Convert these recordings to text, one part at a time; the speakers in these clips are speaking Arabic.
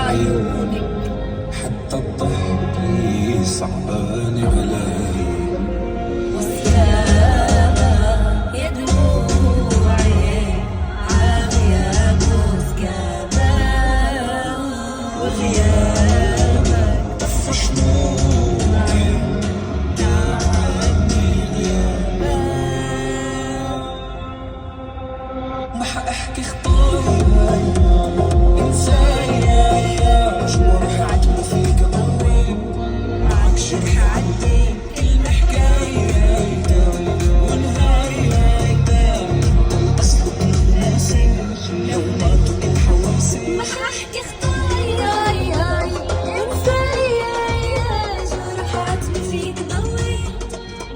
عيونك، حتى الضحك صعبان علي. وثيابك يا دموعي عامية وثيابك وغيابك طف شموعي داعني غيابك. ما حاحكي خطايا انسايا شو راح عجبه فيك قوي، معك جرح عدي كلمة حكاية ونهاية أصلك ناسي لو ما تكون حواسي. ما حاحكي خطايا انسايا جرح عتمي فيك ضوي،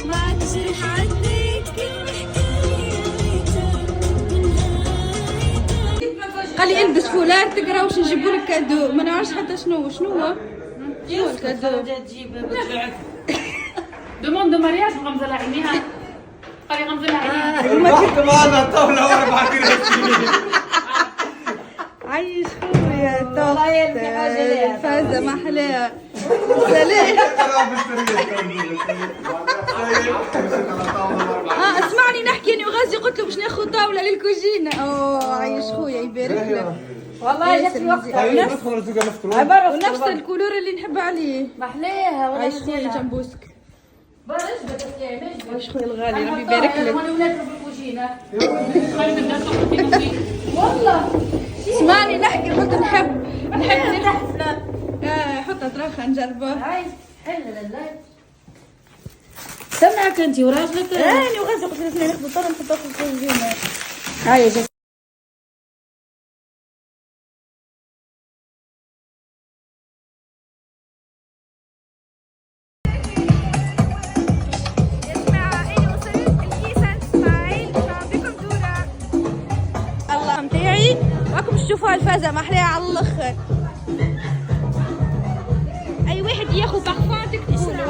معك جرح عديت كل حكايتك ونهايتك. قال لي البس فولار تقرا واش نجيبوا لك كادو، ما نعرفش حتى شنو هو الكادو. دوموند مارياج غمزه لعينيها. قالي غمزه لعينيها. ما كنت معنا طاولة واربع كراسي. عيش خويا طاولة فازة محلاها سلام. اسمعني نحكي انا وغازي، قلت له باش ناخذ طاولة للكوجينة. عيش خويا يبارك لك. والله جات في وقتها ونفس الكولور اللي نحب عليه. محليها والله. عيش خويا جنبوسك. برج بدك تعمل عيش خويا الغالي ربي يبارك لك. وانا ولاد بالكوجينه والله اسمعني نحكي، قلت نحب حفله. حط اطراخها نجربها. عايز حل لله. سمعك انت وراجلك. انا وغازي قلت لك ناخذ الطرف نحطها في الكوجينة. هاي جات. الله متاعي راكم تشوفوها الفازة محلاها على الاخر. اي واحد ياخذ بارفان تكتبوا له.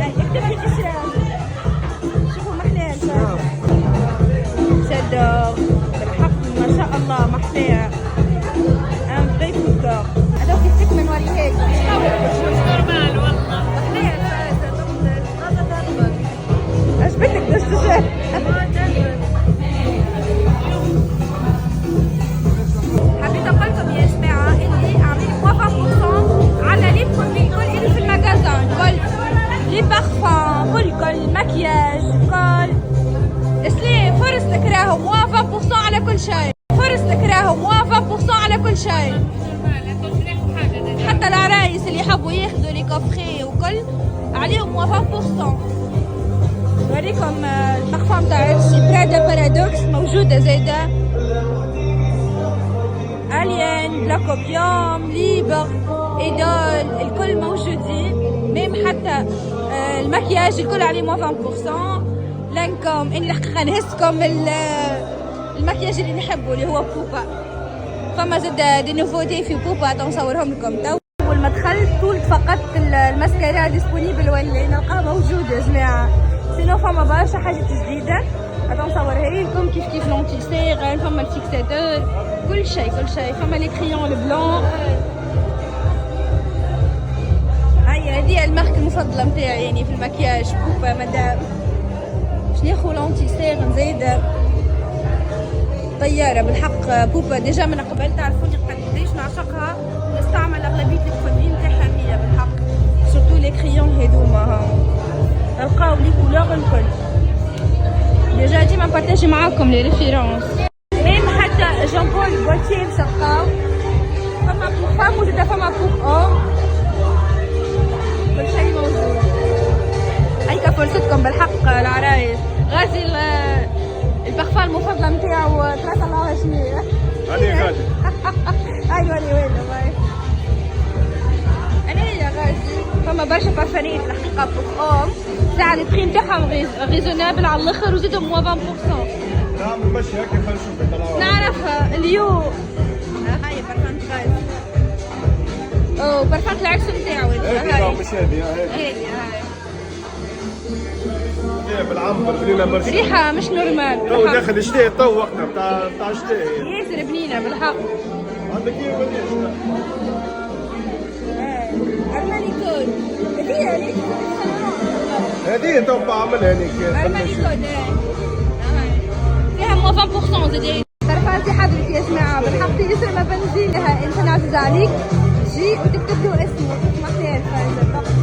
اكتب في الاسم. شوفوا محلاها الفازة. سدور بالحق ما شاء الله محلاها. ان فري كوكور. هذوك التك من وريهاك. نورمال والله. محلاها الفازة تفضل. عجبتك باش تشرب؟ حبيت اقول لكم يا جماعه اللي عاملين موافقه 100% على لي برودوي كل اللي في المغازان، كل لي بارفان، كل مكياج، كل سليم فرصتك راهو موافقه 100% على كل شيء. فرصتك راهو موافقه 100% على كل شيء. حتى العرايس اللي يحبوا ياخذوا لي كوفري وكل عليهم موافقه 100%. نوريكم البارفان تاع عرسي برادا بارادوكس موجوده زايده. الين بلاك اوبيوم ليبر ايدول الكل موجودين، ميم حتى المكياج الكل عليه موافقة 100%. لانكم اني الحقيقه نهزكم المكياج اللي نحبه اللي هو بوبا. فما زاد دي نوفوتي في بوبا تنصورهم لكم تو. اول ما دخلت طولت فقدت الماسكارا ديسبونيبل واللي نلقاها موجوده يا جماعه، سينو فما برشا حاجات جديده نصورها لكم كيف لونتيسير، فما الفيكساتور كل شيء. فما لي كريون البلون. هاي هذه الماركه المفضله نتاعي يعني في المكياج بوبا مدام. باش ناخذ لونتيسير نزيد طياره بالحق. بوبا ديجا من قبل تعرفوني قديش نعشقها، نستعمل اغلبيه البرودوي نتاعها هي بالحق، سورتو لي كريون هذوما تلقاو لي كولور الكل. ديجا ديما بارطاجي معاكم لي ريفيرونس. ميم حتى جون بول غوتييه تلقاو. فما بوغ فام وزادا فما بوغ اوم، كل شيء موجود. هيك فرصتكم بالحق العرايس. غازي البارفان المفضله نتاعو تبارك الله شنو هي؟ هاني غازي. ايوا لي وين باي. انا يا غازي فما برشا بارفانات الحقيقه بوغ اوم، ساعة البري نتاعهم ريزونابل على الاخر وزيدهم موا 20%. نعم ماشي هكا خلينا نشوفها. نعرفها اليوم. هاي بارفان غازي. او بارفان العرس نتاعو. هاي مش هذه هاي هي بالعنبر بنينه برشا. ريحة مش نورمال. تو داخل الشتاء، تو وقتها بتاع الشتاء. ياسر بنينة بالحق. عندك ايه بديش؟ ارماني كود هذه هذيك هذه تو بعملها هنيك. ارماني كود فيها مو 20% زادين. ترفازي حضرتك يا جماعه بنحطي اسم ما بنزيلها انت نازل عليك جي وتكتب له اسمه تسمح لي الفايزه تقصي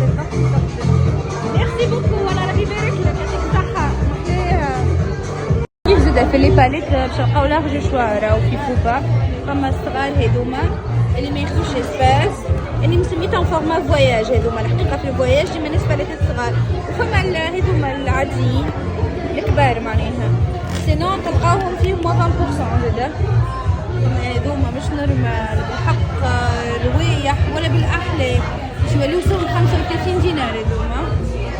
ميرسي بوكو وانا ربي يبارك لك يعطيك الصحه محليها. كيف زاد في لي باليت باش نلقاو لارج شوا راهو في فوبا فما الصغار هذوما اللي ما ياخذوش اسباس اللي مسميتهم فورما فواياج هذوما الحقيقه في الفواياج ديما ناس باليت الصغار وفما هذوما العاديين الكبار معناها سينون تلقاوهم فيهم 20% زاده. هذوما مش نورمال بالحق روايح ولا بالاحلى باش يوليو 35 دينار هذوما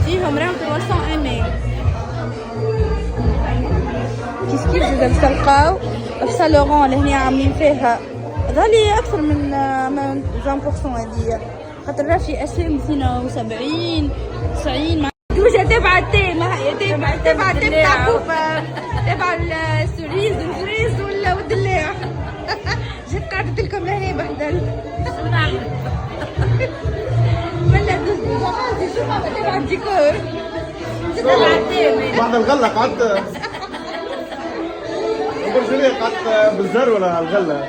فيهم راهم 300 امي. كيف زاده باش تلقاو في سان لورون لهنا عاملين فيها غالية أكثر من 20% هذيا خاطر راه في أسهم 72 90 دوجة تبع التيم هي تبع التيم تاع كوفا تبع السوريز والفريز والدلاع. جيت قعدت لكم لهنا بهدل ولا شو ما تبع الديكور تبع التيم بعد الغلة قعدت برجلية قعدت بالزر ولا الغلة؟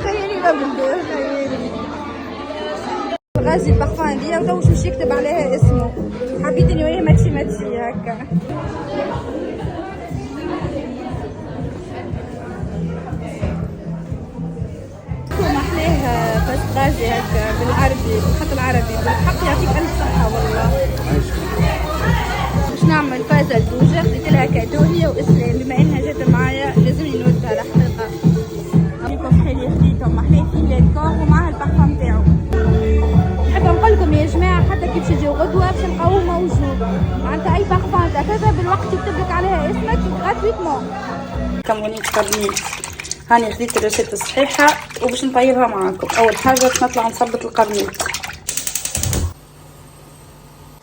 خيالي لا بالدور خيالي غازي البارفان هذيا وتو باش يكتب عليها اسمه حبيت اني وياه ماتشي هكا. محليها بس غازي هكا بالعربي بالخط العربي بالحق يعطيك الف صحه والله. باش نعمل فازة الدوجة خديت لها كادو هي واسلام بما انها جات معايا لازمني نودها الحقيقة. نوريكم حالي خديتهم محليتي للكور ومعها البارفان تاعو. نحب نقول لكم يا جماعة حتى كي تجيو غدوة باش نلقاوه موجود معناتها اي بارفان هكذا بالوقت يكتب لك عليها اسمك غراتويتمون. كمونيت قرنيت هاني خديت الروسيت الصحيحة وباش نطيبها معاكم. أول حاجة باش نطلع نثبت القرنيت.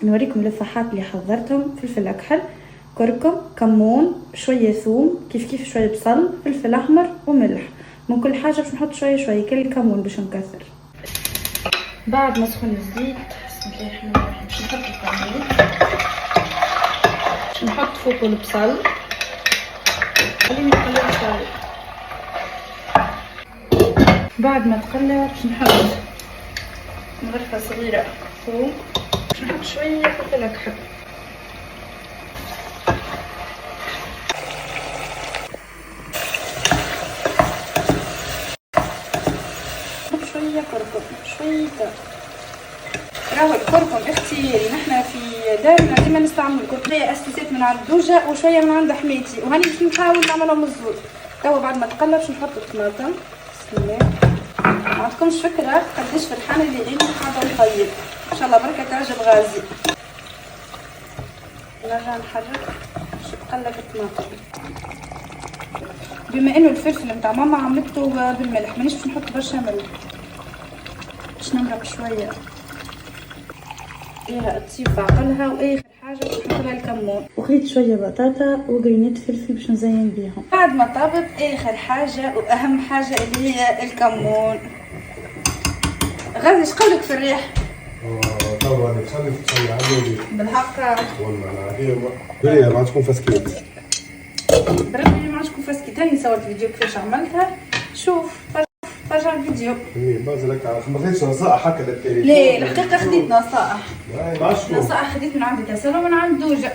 نوريكم اللفاحات اللي حضرتهم: فلفل اكحل، كركم، كمون، شويه ثوم، كيف شويه بصل، فلفل احمر وملح. من كل حاجه باش نحط شويه كل الكمون باش نكثر. بعد ما سخن الزيت بسم الله الرحمن الرحيم باش نحط الكمون، باش نحط فوقه البصل خليني نقلب شويه. بعد ما تقلب باش نحط مغرفه صغيره ثوم، نحط شوية فلفل أكحل، نحط شوية كركم شوية. راهو الكركم اختياري، نحنا في دارنا ديما نستعمل الكركم. هي أساسات من عند دوجة وشوية من عند حماتي وهاني باش نحاول نعملهم الزوز. توا بعد ما تقلب باش نحط الطماطم. بسم الله. ما عندكمش فكرة قداش فرحانة اللي أنا قاعدة نطيب. ان شاء الله بركه تعجب غازي. نرجع نحرك باش تقلب الطماطم. بما انه الفلفل نتاع ماما عملته بالملح مانيش باش نحط برشا ملح باش نمرق شويه ليها تطيب بعقلها. واخر حاجه باش نحط لها الكمون وخديت شويه بطاطا وجرينيت فلفل باش نزين بيهم. بعد ما طابت اخر حاجه واهم حاجه اللي هي الكمون. غازي اش قولك في الريح؟ طبعا تخلي تصلي عليه بالحق والله العظيم بريا ما تكون فسكيت بربي ما تكون فسكيت. هاني صورت فيديو كيفاش عملتها. شوف فرجع الفيديو. بازلك ما خديتش نصائح هكا للتليفون؟ لا الحقيقه خديت نصائح. مع شكون؟ نصائح خديت من عند كاسل ومن عند دوجة.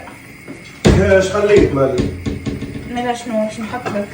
ايش خليت مالي؟ مالا شنو باش نحط لك